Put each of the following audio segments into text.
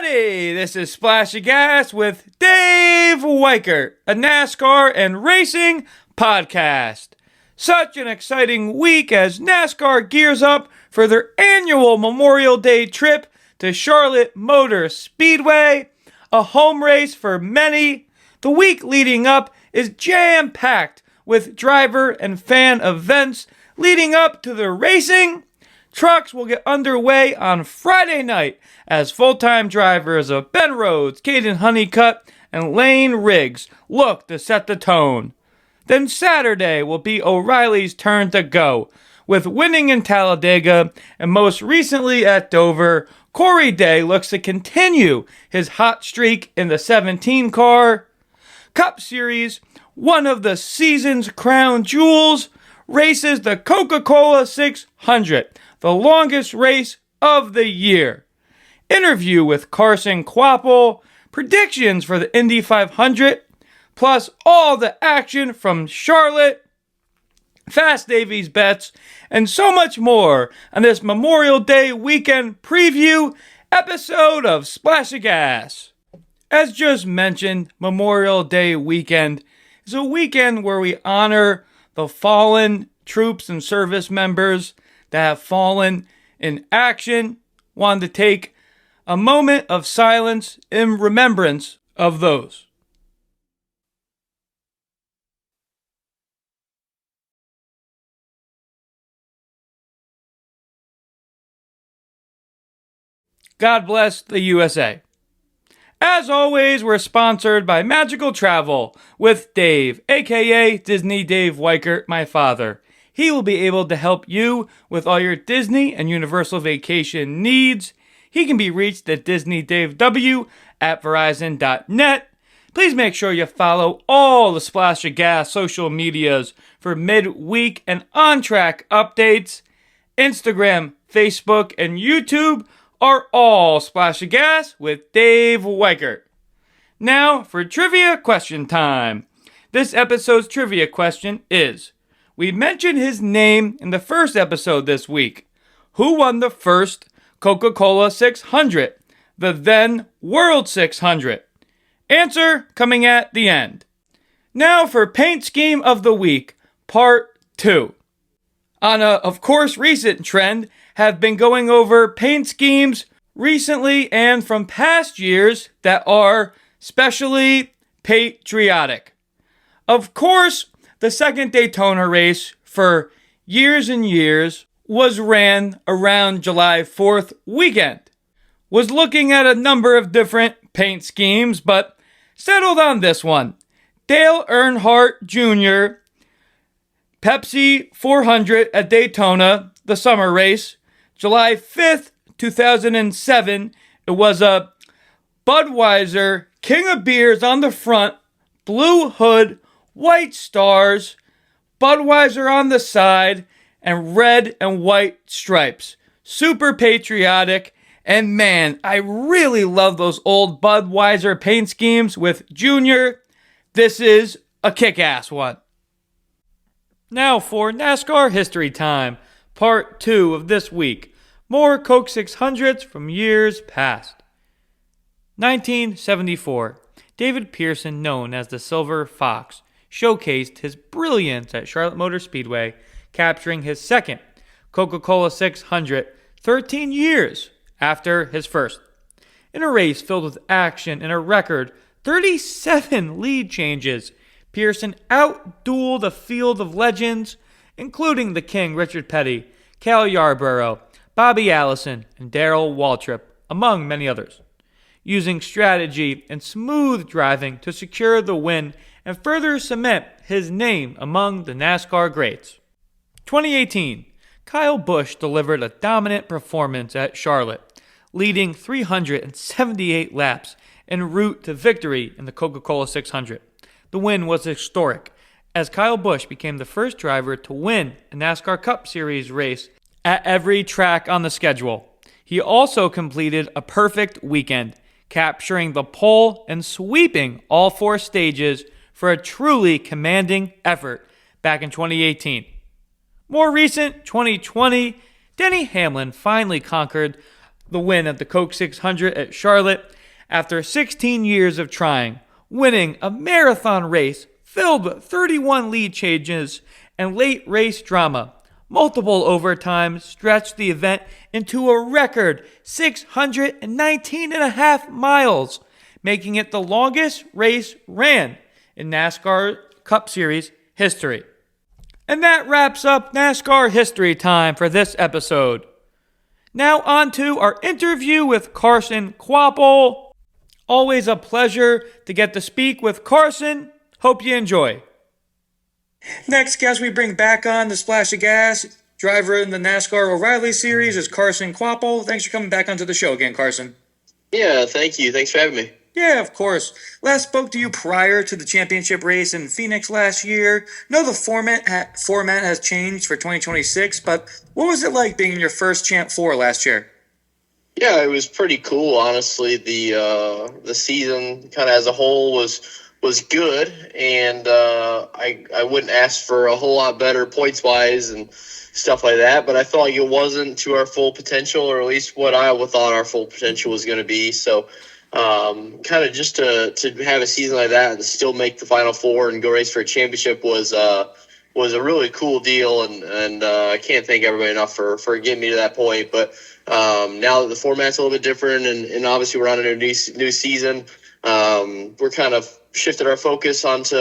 Howdy, this is Splash of Gas with Dave Weichert, a NASCAR and racing podcast. Such an exciting week as NASCAR gears up for their annual Memorial Day trip to Charlotte Motor Speedway, a home race for many. The week leading up is jam-packed with driver and fan events leading up to the racing. Trucks will get underway on Friday night as full-time drivers of Ben Rhodes, Kaden Honeycutt, and Layne Riggs look to set the tone. Then Saturday will be O'Reilly's turn to go, with winning in Talladega and most recently at Dover. Corey Day looks to continue his hot streak in the 17 car. Cup Series, one of the season's crown jewels, races the Coca-Cola 600. The longest race of the year. Interview with Carson Kvapil, predictions for the Indy 500, plus all the action from Charlotte, Fast Davies bets, and so much more on this Memorial Day weekend preview episode of Splash of Gas. As just mentioned, Memorial Day weekend is a weekend where we honor the fallen troops and service members that have fallen in action. Wanted to take a moment of silence in remembrance of those. God bless the USA. As always, we're sponsored by Magical Travel with Dave, aka Disney Dave Weichert, my father. He will be able to help you with all your Disney and Universal vacation needs. He can be reached at DisneyDaveW@Verizon.net. Please make sure you follow all the Splash of Gas social medias for midweek and on-track updates. Instagram, Facebook, and YouTube are all Splash of Gas with Dave Weichert. Now for trivia question time. This episode's trivia question is, we mentioned his name in the first episode this week. Who won the first Coca-Cola 600, the then World 600? Answer coming at the end. Now for Paint Scheme of the Week, Part 2. On a, of course, recent trend, have been going over paint schemes recently and from past years that are specially patriotic. Of course, the second Daytona race for years and years was ran around July 4th weekend. Was looking at a number of different paint schemes, but settled on this one. Dale Earnhardt Jr., Pepsi 400 at Daytona, the summer race, July 5th, 2007. It was a Budweiser King of Beers on the front, blue hood, white stars, Budweiser on the side, and red and white stripes. Super patriotic, and man, I really love those old Budweiser paint schemes with Junior. This is a kick-ass one. Now for NASCAR History Time, Part 2 of this week. More Coke 600s from years past. 1974, David Pearson, known as the Silver Fox, showcased his brilliance at Charlotte Motor Speedway, capturing his second Coca-Cola 600 13 years after his first. In a race filled with action and a record 37 lead changes, Pearson outdueled a field of legends, including the King Richard Petty, Cal Yarborough, Bobby Allison, and Darrell Waltrip, among many others, using strategy and smooth driving to secure the win and further cement his name among the NASCAR greats. 2018, Kyle Busch delivered a dominant performance at Charlotte, leading 378 laps en route to victory in the Coca-Cola 600. The win was historic, as Kyle Busch became the first driver to win a NASCAR Cup Series race at every track on the schedule. He also completed a perfect weekend, capturing the pole and sweeping all four stages for a truly commanding effort back in 2018. More recent, 2020, Denny Hamlin finally conquered the win at the Coke 600 at Charlotte after 16 years of trying, winning a marathon race filled with 31 lead changes and late race drama. Multiple overtimes stretched the event into a record 619.5 miles, making it the longest race ran in NASCAR Cup Series history. And that wraps up NASCAR history time for this episode. Now on to our interview with Carson Kvapil. Always a pleasure to get to speak with Carson. Hope you enjoy. Next guest we bring back on the Splash of Gas, driver in the NASCAR O'Reilly Series, is Carson Kvapil. Thanks for coming back onto the show again, Carson. Yeah, thank you. Thanks for having me. Yeah, of course. Last spoke to you prior to the championship race in Phoenix last year. No, the format has changed for 2026, but what was it like being in your first Champ 4 last year? Yeah, it was pretty cool, honestly. The season kind of as a whole was good, and I wouldn't ask for a whole lot better points-wise and stuff like that, but I felt like it wasn't to our full potential, or at least what I thought our full potential was going to be. So kind of just to have a season like that and still make the Final Four and go race for a championship was a really cool deal, and I can't thank everybody enough for getting me to that point. But now that the format's a little bit different, and obviously we're on a new season, we're kind of shifted our focus onto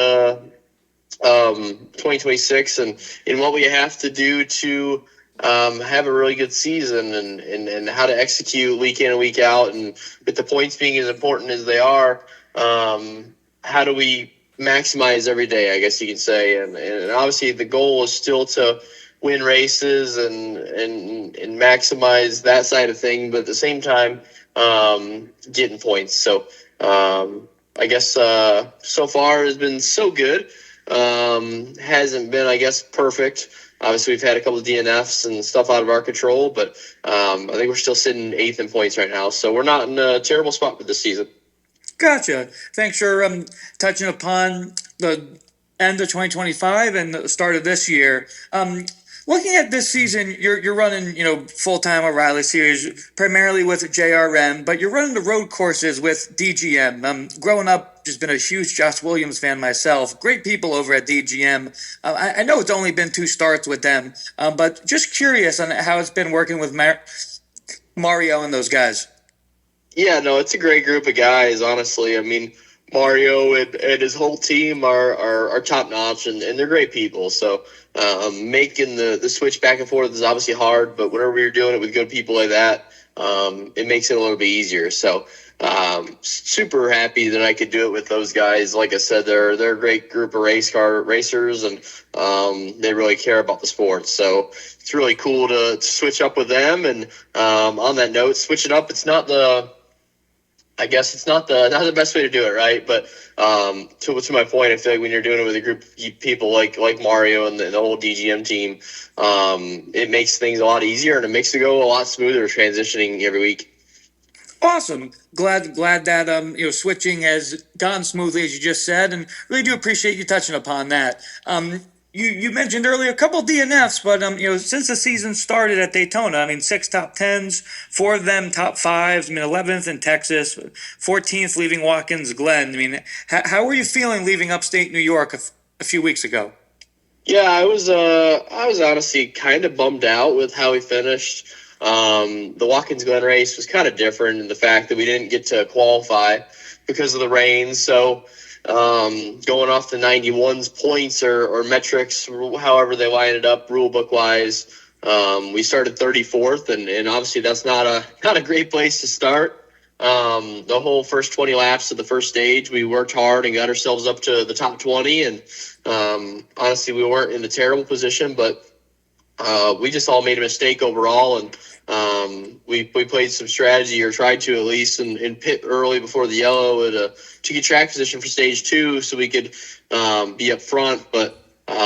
2026 and what we have to do to have a really good season and how to execute week in and week out. And with the points being as important as they are, how do we maximize every day, I guess you can say. And obviously the goal is still to win races and maximize that side of things, but at the same time, getting points. So I guess so far has been so good. Hasn't been, I guess, perfect. Obviously, we've had a couple of DNFs and stuff out of our control, but I think we're still sitting 8th in points right now. So we're not in a terrible spot for this season. Gotcha. Thanks for touching upon the end of 2025 and the start of this year. Looking at this season, you're running, full-time O'Reilly Series, primarily with JRM, but you're running the road courses with DGM. Growing up, just been a huge Josh Williams fan myself. Great people over at DGM. I know it's only been 2 starts with them, but just curious on how it's been working with Mario and those guys. Yeah, no, it's a great group of guys, honestly. I mean, Mario and his whole team are top-notch, and they're great people. So making the switch back and forth is obviously hard, but whenever you're doing it with good people like that, it makes it a little bit easier. So super happy that I could do it with those guys. Like I said, they're a great group of race car racers, and they really care about the sport. So it's really cool to switch up with them. And on that note, switching up, it's not the best way to do it, right? But to my point, I feel like when you're doing it with a group of people like Mario and the whole DGM team, it makes things a lot easier, and it makes it go a lot smoother transitioning every week. Awesome. Glad that switching has gone smoothly, as you just said, and really do appreciate you touching upon that. You mentioned earlier a couple DNFs, but since the season started at Daytona, 6 top 10s, 4 of them top 5s. 11th in Texas, 14th leaving Watkins Glen. How were you feeling leaving upstate New York a few weeks ago? Yeah, I was honestly kind of bummed out with how we finished. The Watkins Glen race was kind of different in the fact that we didn't get to qualify because of the rain. So going off the 91's points or metrics, however they lined it up rule book wise, we started 34th, and obviously that's not a great place to start. The whole first 20 laps of the first stage, we worked hard and got ourselves up to the top 20, and honestly we weren't in a terrible position, but we just all made a mistake overall, and we played some strategy, or tried to at least, and pit early before the yellow to get track position for stage 2 so we could be up front. But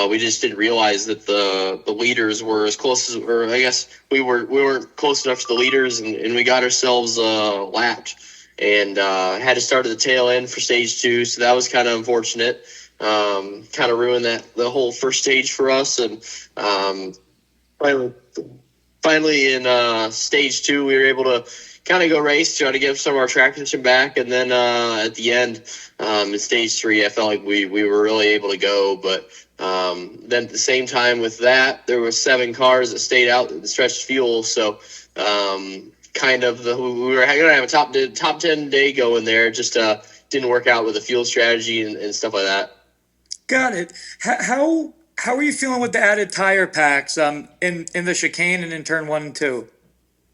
we just didn't realize that the leaders were as close as, or I guess we weren't close enough to the leaders, and we got ourselves lapped and had to start at the tail end for stage 2. So that was kind of unfortunate. Kind of ruined the whole first stage for us, and finally finally in stage 2, we were able to kind of go race, try to give some of our track position back. And then at the end, in stage 3, I felt like we were really able to go. But then at the same time with that, there were 7 cars that stayed out that stretched fuel. So we were going to have a top 10 day going there. Just didn't work out with the fuel strategy and stuff like that. Got it. How are you feeling with the added tire packs in the chicane and in turn 1 and 2?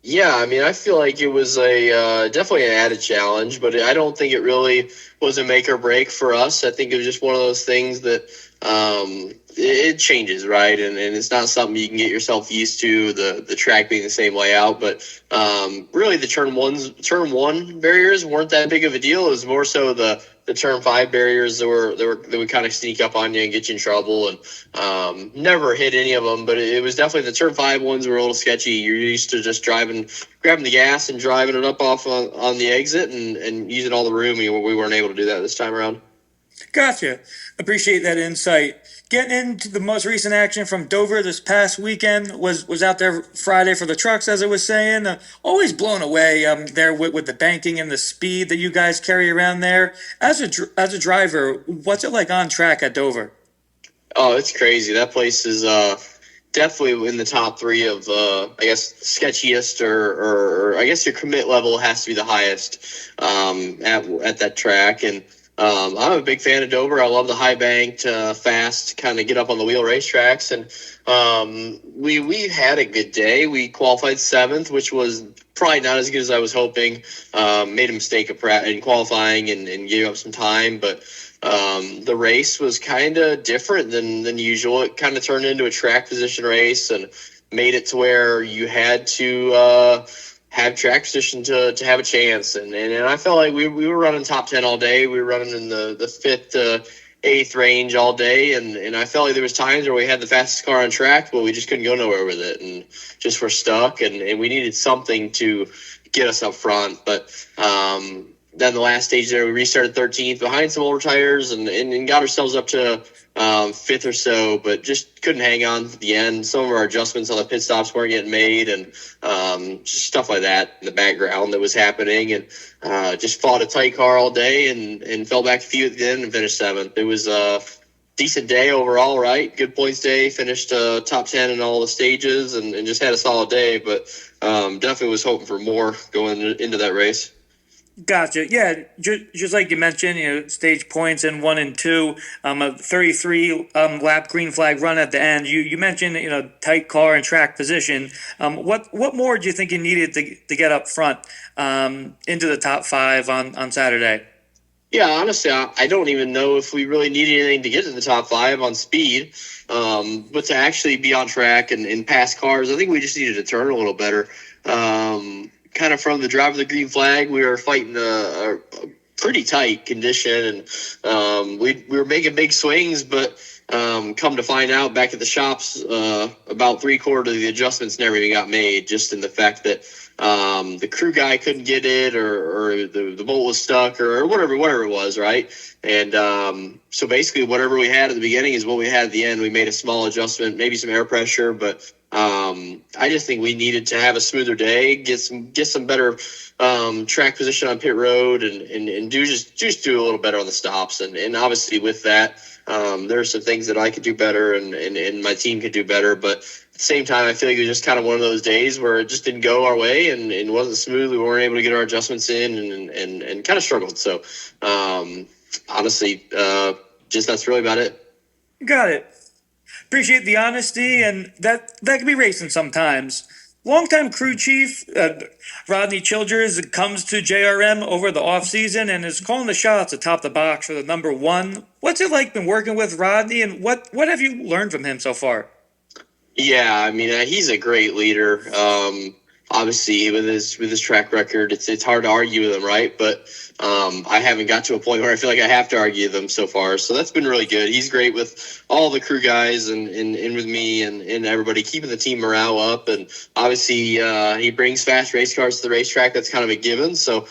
Yeah, I mean, I feel like it was a definitely an added challenge, but I don't think it really was a make or break for us. I think it was just one of those things that it changes, right? And it's not something you can get yourself used to, the track being the same layout. But really, the turn 1 barriers weren't that big of a deal. It was more so the turn 5 barriers that would kind of sneak up on you and get you in trouble, and never hit any of them. But it was definitely the turn 5 ones were a little sketchy. You're used to just grabbing the gas and driving it up off on the exit and using all the room. We weren't able to do that this time around. Gotcha. Appreciate that insight. Getting into the most recent action from Dover this past weekend, was out there Friday for the trucks, as I was saying. Always blown away there with the banking and the speed that you guys carry around there. As a driver, what's it like on track at Dover? Oh, it's crazy. That place is definitely in the top 3 of I guess sketchiest, or I guess your commit level has to be the highest at that track. And I'm a big fan of Dover. I love the high banked, fast, kind of get up on the wheel racetracks. And we had a good day. We qualified 7th, which was probably not as good as I was hoping. Made a mistake in qualifying and gave up some time, but the race was kind of different than usual. It kind of turned into a track position race and made it to where you had to have track position to have a chance. And I felt like we were running top 10 all day. We were running in the 5th to 8th range all day. And I felt like there was times where we had the fastest car on track, but we just couldn't go nowhere with it and just were stuck. And we needed something to get us up front. But then the last stage there, we restarted 13th behind some older tires and got ourselves up to 5th or so, but just couldn't hang on to the end. Some of our adjustments on the pit stops weren't getting made, and just stuff like that in the background that was happening. And just fought a tight car all day and fell back a few at the end and finished 7th. It was a decent day overall, right? Good points day. Finished top 10 in all the stages and just had a solid day, but definitely was hoping for more going into that race. Gotcha. Yeah, just like you mentioned, stage points in 1 and 2, a 33 lap green flag run at the end. You mentioned tight car and track position. What more do you think you needed to get up front into the top 5 on Saturday? Yeah, honestly, I don't even know if we really needed anything to get to the top 5 on speed, but to actually be on track and pass cars, I think we just needed to turn a little better. Kind of from the drive of the green flag, we were fighting a pretty tight condition, and we were making big swings, but come to find out back at the shops, about 3/4 of the adjustments never even got made, just in the fact that the crew guy couldn't get it, or the bolt was stuck, or whatever it was, right? And so basically whatever we had at the beginning is what we had at the end. We made a small adjustment, maybe some air pressure, but I just think we needed to have a smoother day, get some better track position on pit road, and do a little better on the stops. And obviously with that, there are some things that I could do better and my team could do better. But at the same time, I feel like it was just kind of one of those days where it just didn't go our way and it wasn't smooth. We weren't able to get our adjustments in and kind of struggled. So honestly, just that's really about it. Got it. Appreciate the honesty, and that can be racing sometimes. Longtime crew chief Rodney Childers comes to JRM over the offseason and is calling the shots atop the box for the number 1. What's it like been working with Rodney, and what have you learned from him so far? Yeah, I mean, he's a great leader. Obviously, with his track record, it's hard to argue with him, right? But I haven't got to a point where I feel like I have to argue them so far. So that's been really good. He's great with all the crew guys and with me and everybody, keeping the team morale up. And obviously, he brings fast race cars to the racetrack. That's kind of a given. So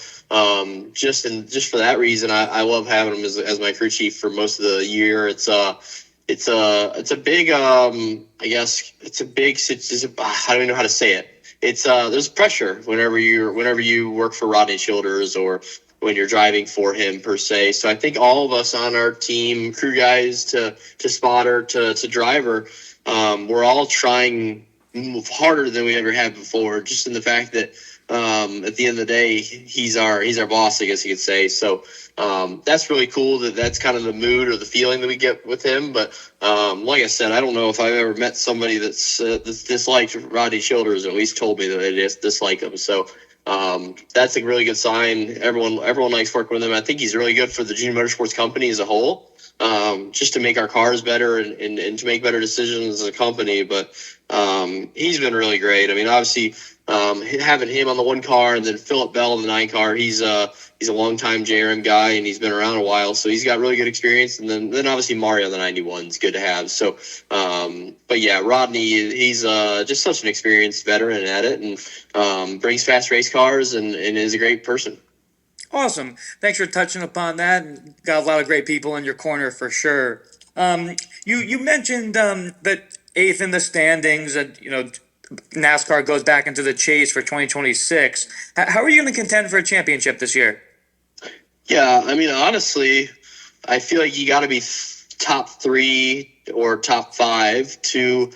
just for that reason, I love having him as my crew chief for most of the year. It's a big, I guess it's a big, I don't even know how to say it. it's there's pressure whenever you work for Rodney Childers or when you're driving for him per se. So I think all of us on our team, crew guys to spotter to driver, we're all trying harder than we ever have before, just in the fact that at the end of the day, he's our boss, I guess you could say. So that's really cool that's kind of the mood or the feeling that we get with him. But like I said, I don't know if I've ever met somebody that's disliked Rodney Childers, or at least told me that they dislike him. So that's a really good sign. Everyone likes working with him. I think he's really good for the junior motorsports company as a whole, just to make our cars better and to make better decisions as a company. But he's been really great. I mean, obviously, having him on the 1 car and then Philip Bell in the 9 car, he's a longtime JRM guy and he's been around a while, so he's got really good experience. And then obviously Mario on the 91 is good to have. So, but yeah, Rodney, he's just such an experienced veteran at it, and brings fast race cars and is a great person. Awesome. Thanks for touching upon that. Got a lot of great people in your corner for sure. You mentioned that 8th in the standings, and NASCAR goes back into the chase for 2026. How are you going to contend for a championship this year? Yeah, I mean, honestly, I feel like you got to be top 3 or top 5 to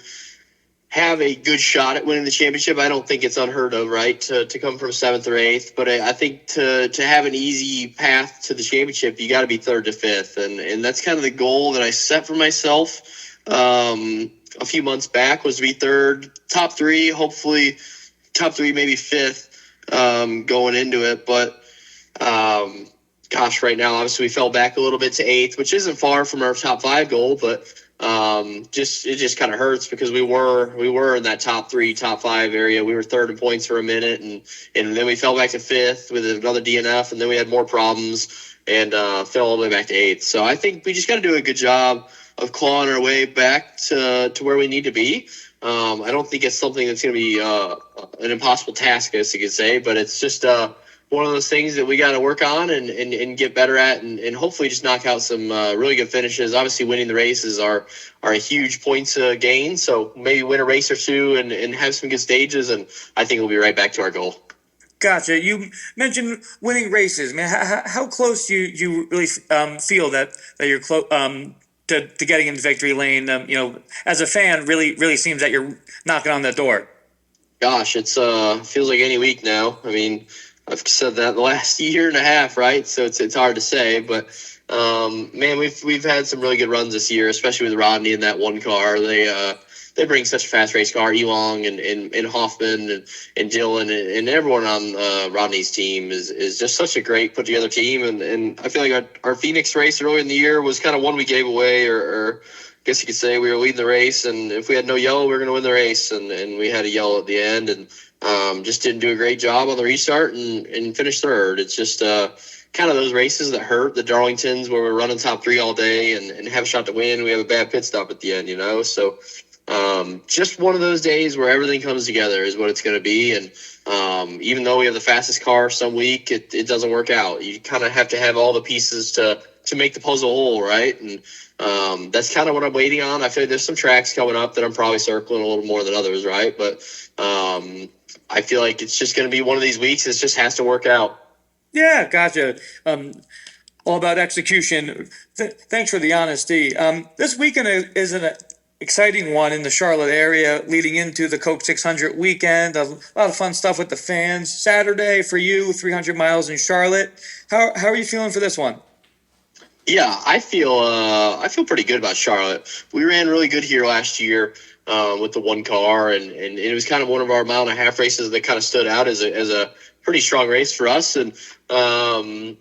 have a good shot at winning the championship. I don't think it's unheard of, right, to come from 7th or 8th. But I think to have an easy path to the championship, you got to be 3rd to 5th. And that's kind of the goal that I set for myself a few months back, was to be 3rd, top 3, hopefully top 3, maybe 5th going into it. But, gosh, right now, obviously we fell back a little bit to 8th, which isn't far from our top 5 goal, but it just kind of hurts because we were in that top 3, top 5 area. We were 3rd in points for a minute, and then we fell back to 5th with another DNF, and then we had more problems and fell all the way back to 8th. So I think we just got to do a good job of clawing our way back to where we need to be. I don't think it's something that's going to be an impossible task, I guess you could say, but it's just one of those things that we got to work on and get better at, and hopefully just knock out some really good finishes. Obviously, winning the races are a huge points gain, so maybe win a race or two and have some good stages, and I think we'll be right back to our goal. Gotcha. You mentioned winning races. Man, how close do you really feel that you're close to getting into victory lane? As a fan, really seems that you're knocking on that door. Gosh, it's feels like any week now. I mean, I've said that the last year and a half, right? So it's hard to say, but man, we've had some really good runs this year, especially with Rodney in that 1 car. They bring such a fast race car. Elong and Hoffman and Dylan and everyone on Rodney's team is just such a great put together team. And I feel like our Phoenix race early in the year was kind of one we gave away, or I guess you could say we were leading the race, and if we had no yellow, we were going to win the race, and we had a yellow at the end, and just didn't do a great job on the restart and finished 3rd. It's just kind of those races that hurt, the Darlingtons where we're running top 3 all day and have a shot to win. We have a bad pit stop at the end, So just one of those days where everything comes together is what it's going to be. And even though we have the fastest car some week, it doesn't work out. You kind of have to have all the pieces to make the puzzle whole, right? And that's kind of what I'm waiting on. I feel like there's some tracks coming up that I'm probably circling a little more than others, right? But I feel like it's just going to be one of these weeks. It just has to work out. Yeah, gotcha. All about execution. Thanks for the honesty. This weekend is an exciting one in the Charlotte area leading into the Coke 600 weekend. A lot of fun stuff with the fans. Saturday for you, 300 miles in Charlotte. How are you feeling for this one? Yeah, I feel pretty good about Charlotte. We ran really good here last year with the 1 car, and it was kind of one of our mile-and-a-half races that kind of stood out as a pretty strong race for us. And I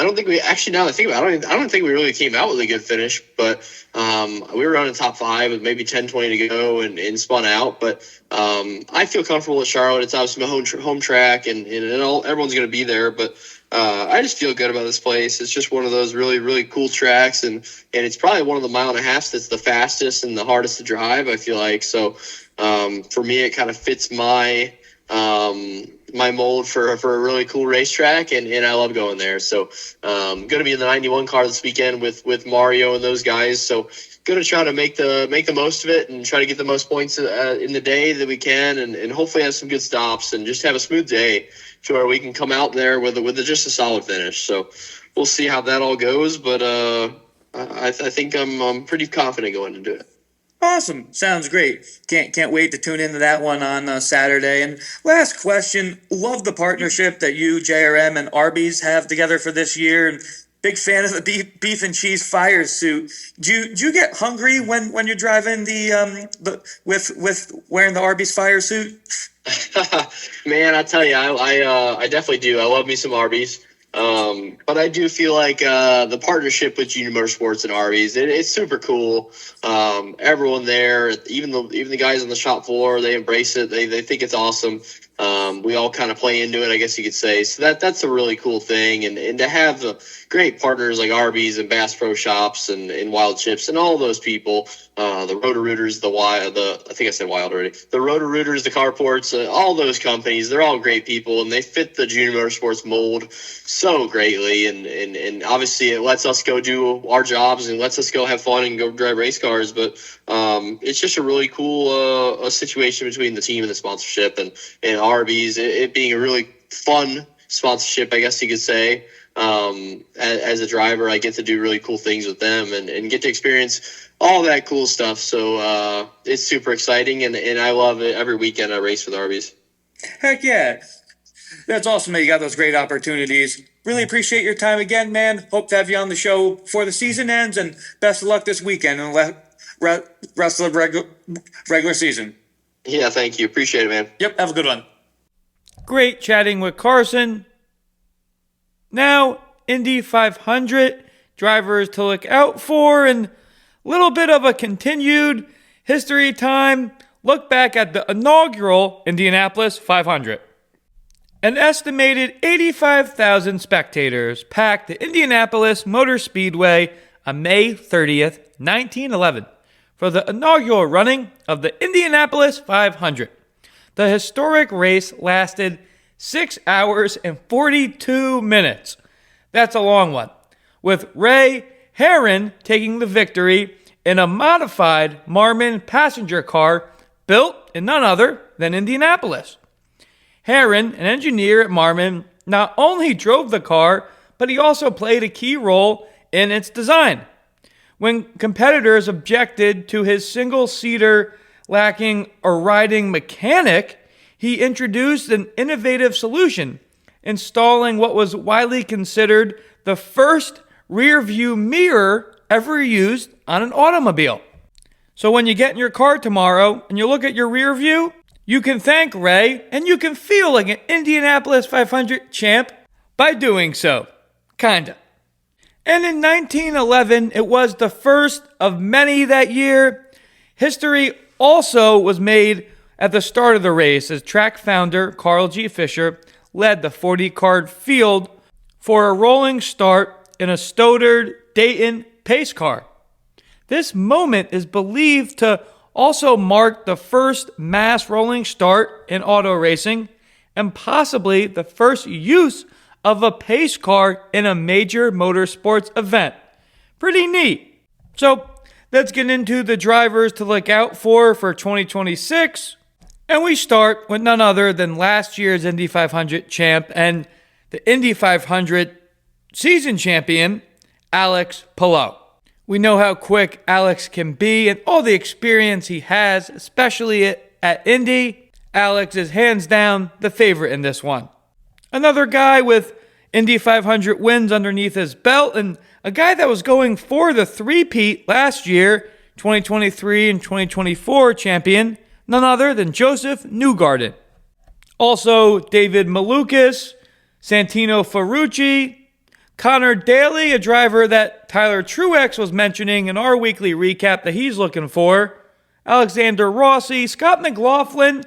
don't think we actually, now that I think about it, I don't think we really came out with a good finish, but we were running top 5 with maybe 10-20 to go and spun out. But I feel comfortable with Charlotte. It's obviously my home track, and everyone's going to be there. But I just feel good about this place. It's just one of those really, really cool tracks, and it's probably one of the mile-and-a-halfs that's the fastest and the hardest to drive, I feel like. So for me, it kind of fits my mold for a really cool racetrack, and I love going there. So going to be in the 91 car this weekend with Mario and those guys. So going to try to make the most of it and try to get the most points in the day that we can, and hopefully have some good stops and just have a smooth day to where we can come out there with just a solid finish. So we'll see how that all goes, but I think I'm pretty confident going into it. Awesome. Sounds great. Can't wait to tune into that one on Saturday. And last question, love the partnership that you, JRM, and Arby's have together for this year. And big fan of the beef and cheese fire suit. Do you get hungry when you're driving with wearing the Arby's fire suit? Man, I tell you, I definitely do. I love me some Arby's. But I do feel like the partnership with Junior Motorsports and Arby's, it's super cool. Everyone there, even the guys on the shop floor, they embrace it. They think it's awesome. We all kind of play into it, I guess you could say. So that's a really cool thing. And to have great partners like Arby's and Bass Pro Shops and Wild Chips and all those people, the Roto-Rooters, I think I said Wild already. The Roto-Rooters, the Carports, all those companies, they're all great people, and they fit the Junior Motorsports mold so greatly. And obviously it lets us go do our jobs and lets us go have fun and go drive race cars. But it's just a really cool situation between the team and the sponsorship and Arby's, it being a really fun sponsorship, I guess you could say. As a driver, I get to do really cool things with them and get to experience all that cool stuff. So it's super exciting, and I love it. Every weekend I race with Arby's. Heck yeah. That's awesome that you got those great opportunities. Really appreciate your time again, man. Hope to have you on the show before the season ends, and best of luck this weekend and rest of the regular season. Yeah, thank you. Appreciate it, man. Yep, have a good one. Great chatting with Carson. Now, Indy 500 drivers to look out for, and a little bit of a continued history time. Look back at the inaugural Indianapolis 500. An estimated 85,000 spectators packed the Indianapolis Motor Speedway on May 30th, 1911, for the inaugural running of the Indianapolis 500. The historic race lasted 6 hours and 42 minutes. That's a long one, with Ray Herron taking the victory in a modified Marmon passenger car built in none other than Indianapolis. Herron, an engineer at Marmon, not only drove the car, but he also played a key role in its design. When competitors objected to his single-seater lacking a riding mechanic, he introduced an innovative solution, installing what was widely considered the first rear-view mirror ever used on an automobile. So when you get in your car tomorrow and you look at your rear view, you can thank Ray and you can feel like an Indianapolis 500 champ by doing so. Kinda. And in 1911, it was the first of many that year. History also was made at the start of the race as track founder Carl G. Fisher led the 40-car field for a rolling start in a Stoddard Dayton pace car. This moment is believed to also mark the first mass rolling start in auto racing and possibly the first use of a pace car in a major motorsports event. Pretty neat. So let's get into the drivers to look out for 2026. And we start with none other than last year's Indy 500 champ and the Indy 500 season champion, Alex Palou. We know how quick Alex can be and all the experience he has, especially at Indy. Alex is hands down the favorite in this one. Another guy with Indy 500 wins underneath his belt, and a guy that was going for the three-peat last year, 2023 and 2024 champion, none other than Joseph Newgarden. Also, David Malukas, Santino Ferrucci, Connor Daly, a driver that Tyler Truex was mentioning in our weekly recap that he's looking for, Alexander Rossi, Scott McLaughlin,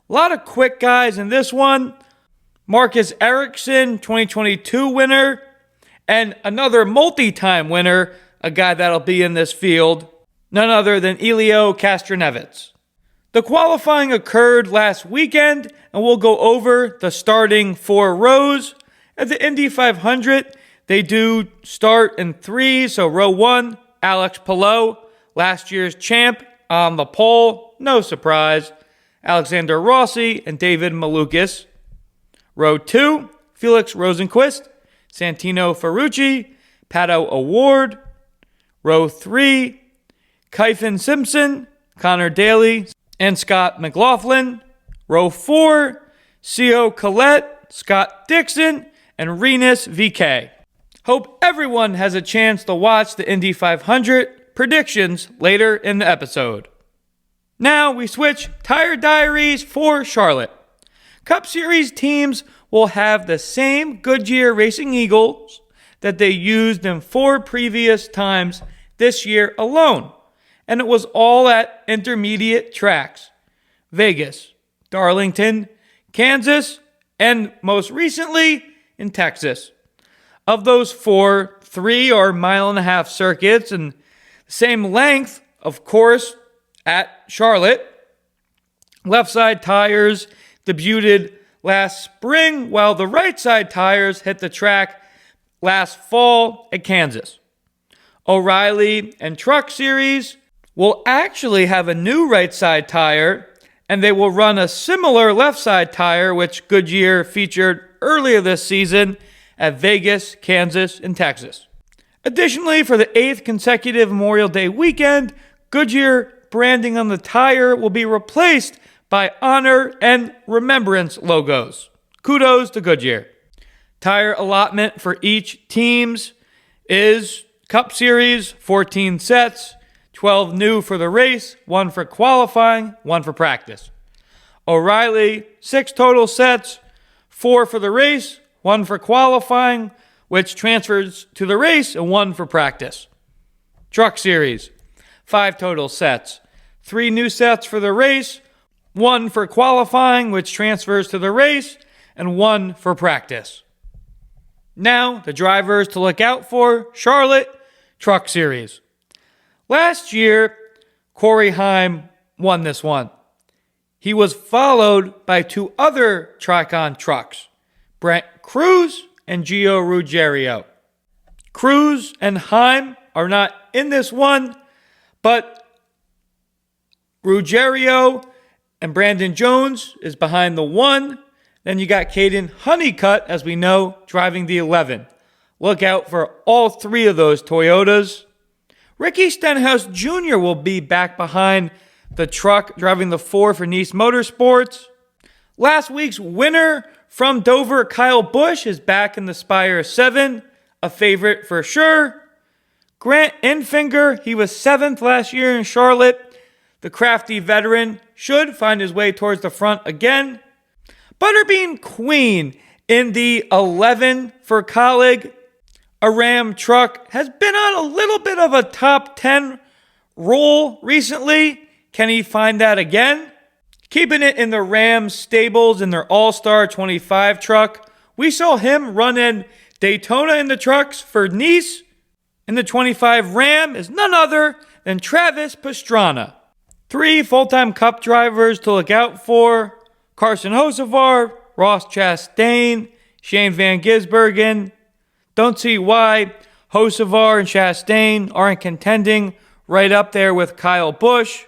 a lot of quick guys in this one, Marcus Ericsson, 2022 winner, and another multi-time winner, a guy that'll be in this field, none other than Elio Castroneves. The qualifying occurred last weekend, and we'll go over the starting 4 rows. At the Indy 500, they do start in 3, so row 1, Alex Palou, last year's champ on the pole, no surprise, Alexander Rossi and David Malukas. Row 2, Felix Rosenqvist, Santino Ferrucci, Pato O'Ward. Row 3, Kyphon Simpson, Connor Daly, and Scott McLaughlin. Row 4, Sio Collette, Scott Dixon, and Renus VK. Hope everyone has a chance to watch the Indy 500 predictions later in the episode. Now we switch tire diaries for Charlotte. Cup Series teams will have the same Goodyear Racing Eagles that they used in 4 previous times this year alone, and it was all at intermediate tracks: Vegas, Darlington, Kansas, and most recently in Texas. Of those 4, 3 are mile-and-a-half circuits and the same length, of course, at Charlotte. Left side tires debuted last spring, while the right side tires hit the track last fall at Kansas. O'Reilly and Truck Series will actually have a new right side tire, and they will run a similar left side tire, which Goodyear featured earlier this season at Vegas, Kansas, and Texas. Additionally, for the 8th consecutive Memorial Day weekend, Goodyear branding on the tire will be replaced by honor and remembrance logos. Kudos to Goodyear. Tire allotment for each teams is Cup Series, 14 sets, 12 new for the race, 1 for qualifying, 1 for practice. O'Reilly, 6 total sets, 4 for the race, 1 for qualifying, which transfers to the race, and 1 for practice. Truck Series, 5 total sets, 3 new sets for the race, 1 for qualifying, which transfers to the race, and 1 for practice. Now, the drivers to look out for: Charlotte Truck Series. Last year, Corey Heim won this one. He was followed by 2 other Tricon trucks, Brent Cruz and Gio Ruggiero. Cruz and Heim are not in this one, but Ruggiero and Brandon Jones is behind the 1. Then you got Kaden Honeycutt, as we know, driving the 11. Look out for all 3 of those Toyotas. Ricky Stenhouse Jr. will be back behind the truck, driving the 4 for Nice Motorsports. Last week's winner from Dover, Kyle Busch, is back in the Spire 7, a favorite for sure. Grant Enfinger, he was 7th last year in Charlotte. The crafty veteran should find his way towards the front again. Butterbean Queen in the 11 for Colleague, a Ram truck, has been on a little bit of a top 10 roll recently. Can he find that again? Keeping it in the Ram stables in their All-Star 25 truck. We saw him run in Daytona in the trucks for Nice. In the 25 Ram is none other than Travis Pastrana. 3 full-time Cup drivers to look out for: Carson Hocevar, Ross Chastain, Shane Van Gisbergen. Don't see why Hocevar and Chastain aren't contending right up there with Kyle Busch.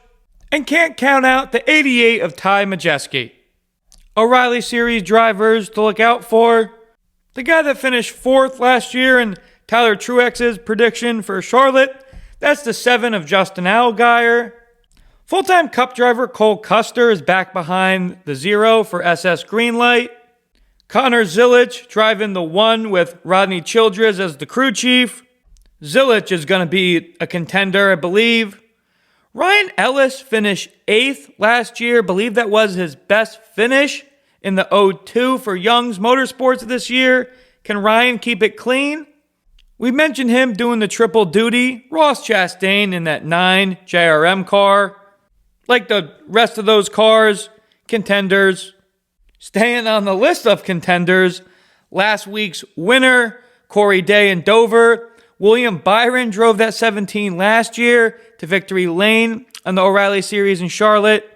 And can't count out the 88 of Ty Majeski. O'Reilly Series drivers to look out for: the guy that finished 4th last year in Tyler Truex's prediction for Charlotte. That's the 7 of Justin Allgaier. Full-time Cup driver Cole Custer is back behind the 0 for SS Greenlight. Connor Zilic driving the 1 with Rodney Childress as the crew chief. Zilic is going to be a contender, I believe. Ryan Ellis finished 8th last year. I believe that was his best finish in the 02 for Young's Motorsports this year. Can Ryan keep it clean? We mentioned him doing the triple duty. Ross Chastain in that 9 JRM car. Like the rest of those cars, contenders. Staying on the list of contenders, last week's winner, Corey Day in Dover. William Byron drove that 17 last year to victory lane on the O'Reilly Series in Charlotte.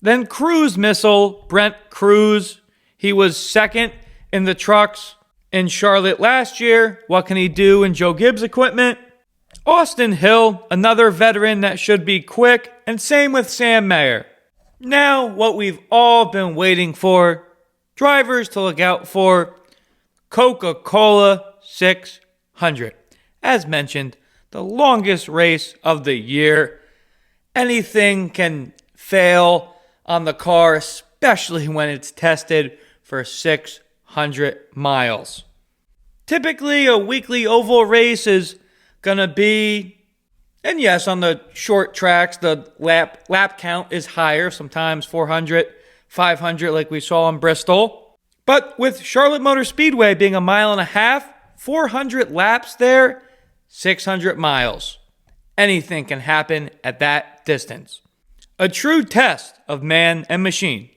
Then Cruise Missile, Brent Cruz. He was 2nd in the trucks in Charlotte last year. What can he do in Joe Gibbs equipment? Austin Hill, another veteran that should be quick, and same with Sam Mayer. Now, what we've all been waiting for, drivers to look out for, Coca-Cola 600. As mentioned, the longest race of the year. Anything can fail on the car, especially when it's tested for 600 miles. Typically, a weekly oval race is going to be, and yes, on the short tracks, the lap count is higher, sometimes 400, 500 like we saw in Bristol. But with Charlotte Motor Speedway being 1.5 miles, 400 laps there, 600 miles. Anything can happen at that distance. A true test of man and machine.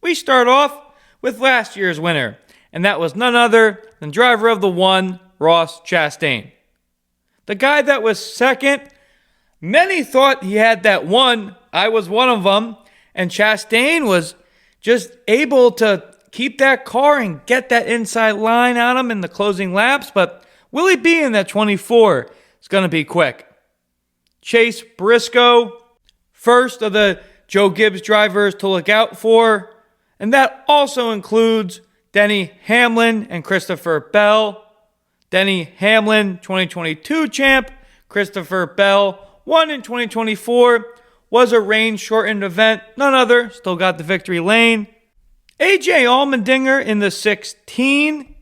We start off with last year's winner, and that was none other than driver of the one, Ross Chastain. The guy that was second, many thought he had that one. I was one of them, and Chastain was just able to keep that car and get that inside line on him in the closing laps, but will he be in that 24? It's going to be quick. Chase Briscoe, first of the Joe Gibbs drivers to look out for, and that also includes Denny Hamlin and Christopher Bell. Denny Hamlin, 2022 champ. Christopher Bell, won in 2024. Was a rain-shortened event. None other. Still got the victory lane. AJ Allmendinger in the 16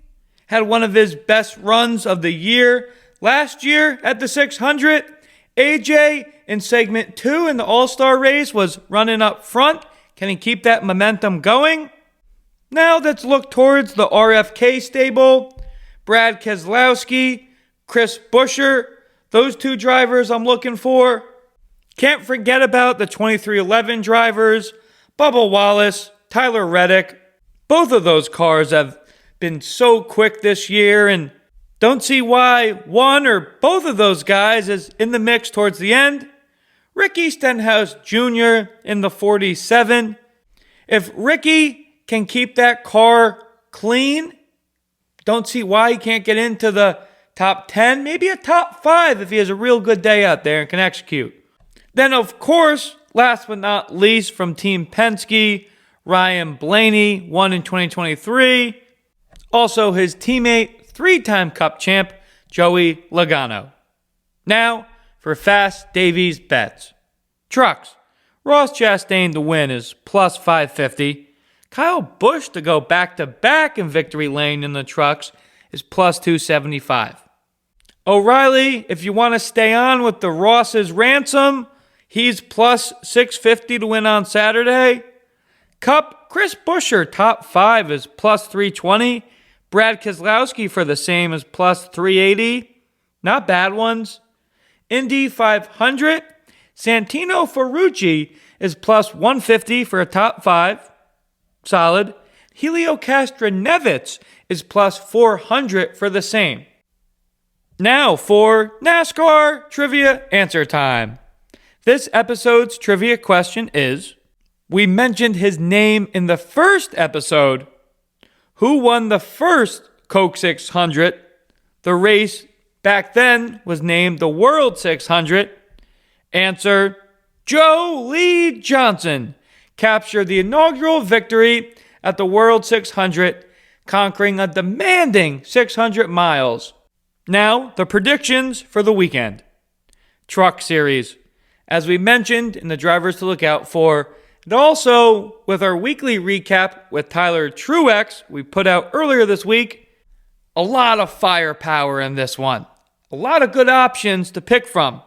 had one of his best runs of the year. Last year at the 600, AJ in segment 2 in the All-Star race was running up front. Can he keep that momentum going? Now let's look towards the RFK stable. Brad Keselowski, Chris Buescher, those two drivers I'm looking for. Can't forget about the 2311 drivers, Bubba Wallace, Tyler Reddick. Both of those cars have been so quick this year, and don't see why one or both of those guys is in the mix towards the end. Ricky Stenhouse Jr. in the 47. If Ricky can keep that car clean, don't see why he can't get into the top 10, maybe a top 5 if he has a real good day out there and can execute. Then, of course, last but not least, from Team Penske, Ryan Blaney, won in 2023. Also his teammate, 3-time Cup champ, Joey Logano. Now, for Fast Davies bets. Trucks. Ross Chastain to win is plus 550. Kyle Busch to go back-to-back in victory lane in the trucks is plus 275. O'Reilly, if you want to stay on with the Ross's ransom, he's plus 650 to win on Saturday. Cup, Chris Buescher, top 5 is plus 320. Brad Keselowski for the same is plus 380. Not bad ones. Indy 500, Santino Ferrucci is plus 150 for a top 5. Solid. Helio Castroneves is plus 400 for the same. Now for NASCAR Trivia Answer Time. This episode's trivia question is, we mentioned his name in the first episode. Who won the first Coke 600? The race back then was named the World 600. Answer, Joe Lee Johnson captured the inaugural victory at the World 600, conquering a demanding 600 miles. Now, the predictions for the weekend. Truck Series. As we mentioned in the drivers to look out for, and also with our weekly recap with Tyler Truex we put out earlier this week, a lot of firepower in this one. A lot of good options to pick from.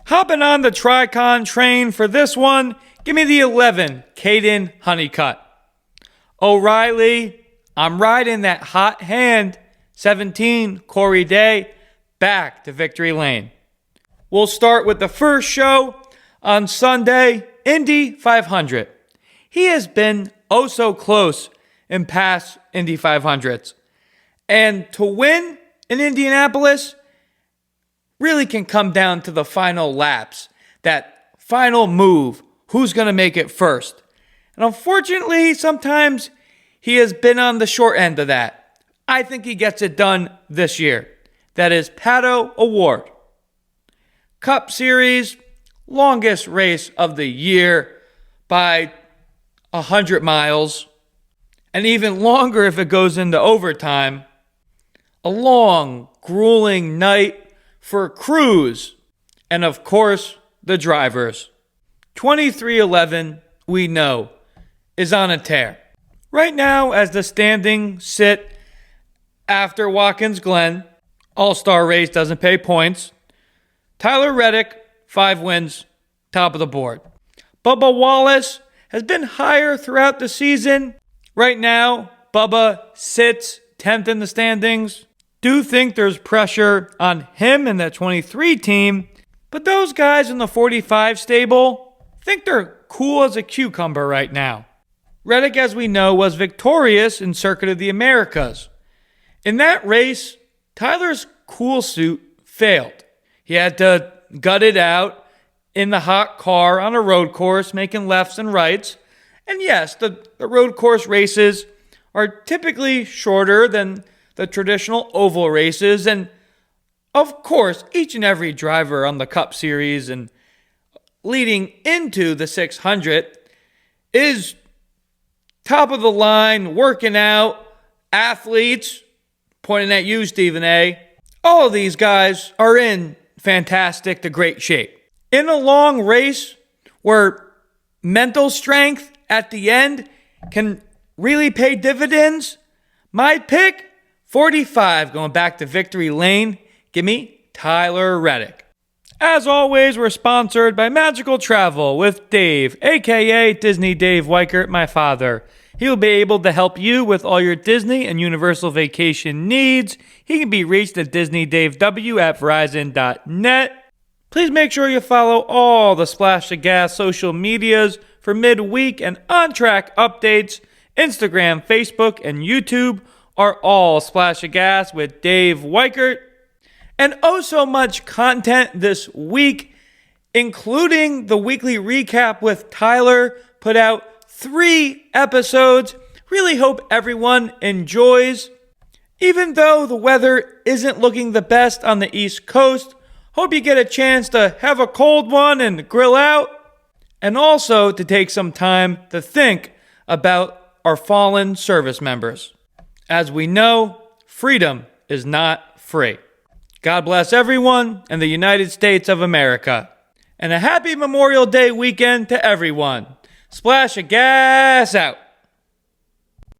Hopping on the Tricon train for this one, give me the 11, Kaden Honeycutt. O'Reilly, I'm riding that hot hand. 17, Corey Day, back to victory lane. We'll start with the first show on Sunday, Indy 500. He has been oh so close in past Indy 500s. And to win in Indianapolis really can come down to the final laps. That final move, who's going to make it first? And unfortunately, sometimes he has been on the short end of that. I think he gets it done this year. That is Pato O'Ward. Cup Series, longest race of the year by 100 miles, and even longer if it goes into overtime. A long, grueling night for crews and, of course, the drivers. 2311, we know, is on a tear. Right now, as the standings sit after Watkins Glen, All-Star race doesn't pay points. Tyler Reddick, 5 wins, top of the board. Bubba Wallace has been higher throughout the season. Right now, Bubba sits 10th in the standings. Do think there's pressure on him and that 23 team, but those guys in the 45 stable think they're cool as a cucumber right now. Reddick, as we know, was victorious in Circuit of the Americas. In that race, Tyler's cool suit failed. He had to gut it out in the hot car on a road course, making lefts and rights. And yes, the road course races are typically shorter than the traditional oval races. And of course, each and every driver on the Cup Series and leading into the 600 is top of the line, working out, athletes, pointing at you, Stephen A. All of these guys are in fantastic to great shape. In a long race where mental strength at the end can really pay dividends, my pick, 45, going back to victory lane. Give me Tyler Reddick. As always, we're sponsored by Magical Travel with Dave, a.k.a. Disney Dave Weichert, my father. He'll be able to help you with all your Disney and Universal vacation needs. He can be reached at DisneyDaveW@Verizon.net. Please make sure you follow all the Splash the Gas social medias for midweek and on-track updates. Instagram, Facebook, and YouTube are all Splash the Gas with Dave Weichert. And oh so much content this week, including the weekly recap with Tyler. Put out 3 episodes. Really hope everyone enjoys. Even though the weather isn't looking the best on the East Coast, hope you get a chance to have a cold one and grill out. And also to take some time to think about our fallen service members. As we know, freedom is not free. God bless everyone in the United States of America. And a happy Memorial Day weekend to everyone. Splash of gas out.